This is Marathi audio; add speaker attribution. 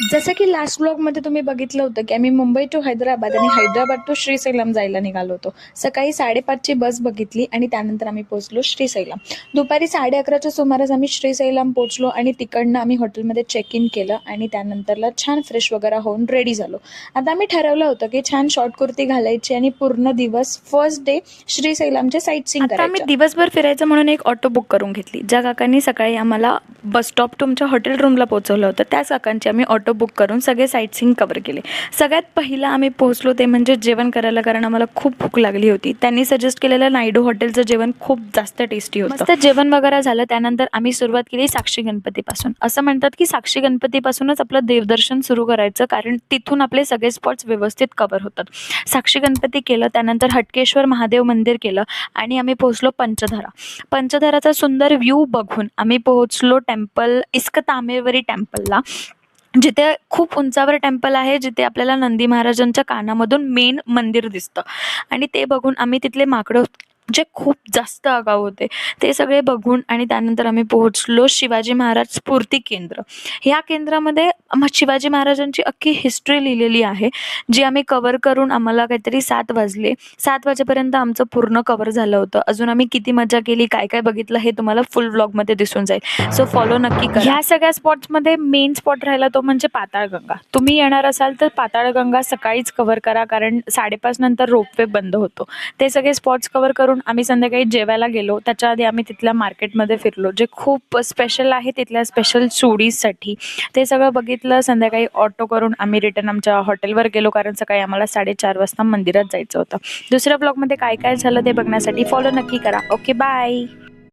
Speaker 1: जसं की लास्ट ब्लॉगमध्ये तुम्ही बघितलं होतं की आम्ही मुंबई टू हैदराबाद आणि हैदराबाद टू श्रीशैलम जायला निघालो होतो. सकाळी 5:30ची बस बघितली आणि त्यानंतर आम्ही पोहोचलो श्रीशैलम. दुपारी 11:30च्या सुमारास आम्ही श्रीशैलम पोहोचलो आणि तिकडनं आम्ही हॉटेलमध्ये चेक इन केलं आणि त्यानंतरला छान फ्रेश वगैरे होऊन रेडी झालो. आता आम्ही ठरवलं होतं की छान शॉर्ट कुर्ती घालायची आणि पूर्ण दिवस फर्स्ट डे श्रीशैलमचे साईट सीइंग
Speaker 2: आता आम्ही
Speaker 1: करायचं.
Speaker 2: दिवसभर फिरायचं म्हणून एक ऑटो बुक करून घेतली. ज्या काकांनी सकाळी आम्हाला बस स्टॉप तुमच्या हॉटेल रूमला पोहोचवलं होतं त्याच काकांची आम्ही ऑटो बुक करून सगळे साईट सीइंग कव्हर केले. सगळ्यात पहिला आम्ही पोहोचलो ते म्हणजे जेवण करायला, कारण आम्हाला खूप भूक लागली होती. त्यांनी सजेस्ट केलेलं नायडू हॉटेलचं जेवण खूप जास्त टेस्टी होतं. मस्त जेवण वगैरे झालं. त्यानंतर आम्ही सुरुवात केली साक्षी गणपतीपासून. असं म्हणतात की साक्षी गणपतीपासूनच आपलं देवदर्शन सुरू करायचं, कारण तिथून आपले सगळे स्पॉट्स व्यवस्थित कव्हर होतात. साक्षी गणपती केलं, त्यानंतर हटकेश्वर महादेव मंदिर केलं आणि आम्ही पोहोचलो पंचधारा. पंचधाराचा सुंदर व्ह्यू बघून आम्ही पोहोचलो टेम्पल इस्क तामेवरी टेम्पलला, जिथे खूप उंचावर टेम्पल आहे, जिथे आपल्याला नंदी महाराजांच्या कानामधून मेन मंदिर दिसतं. आणि ते बघून आम्ही तिथले माकडं जे खूप जास्त आगाऊ होते ते सगळे बघून आणि त्यानंतर आम्ही पोहोचलो शिवाजी महाराज स्फूर्ती केंद्र. ह्या केंद्रामध्ये शिवाजी महाराजांची अख्खी हिस्ट्री लिहिलेली आहे, जी आम्ही कव्हर करून आम्हाला काहीतरी 7 वाजले. 7 वाजेपर्यंत आमचं पूर्ण कव्हर झालं होतं. अजून आम्ही किती मजा केली, काय काय बघितलं हे तुम्हाला फुल व्लॉगमध्ये दिसून जाईल. सो फॉलो नक्की करा. ह्या सगळ्या स्पॉट्समध्ये मेन स्पॉट राहिला तो म्हणजे पाताळगंगा. तुम्ही येणार असाल तर पाताळगंगा सकाळीच कव्हर करा, कारण 5:30 नंतर रोपवे बंद होतो. ते सगळे स्पॉट्स कव्हर करून आम्ही संध्याकाळी जेवायला गेलो. त्याच्या आधी आम्ही तिथल्या मार्केटमध्ये फिरलो, जे खूप स्पेशल आहे तिथल्या स्पेशल चुडीजसाठी. ते सगळं बघितलं. संध्याकाळी ऑटो करून आम्ही रिटर्न आमच्या हॉटेलवर गेलो, कारण सकाळी आम्हाला 4:30 वाजता मंदिरात जायचं होतं. दुसऱ्या ब्लॉगमध्ये काय काय झालं ते बघण्यासाठी फॉलो नक्की करा. Okay, bye.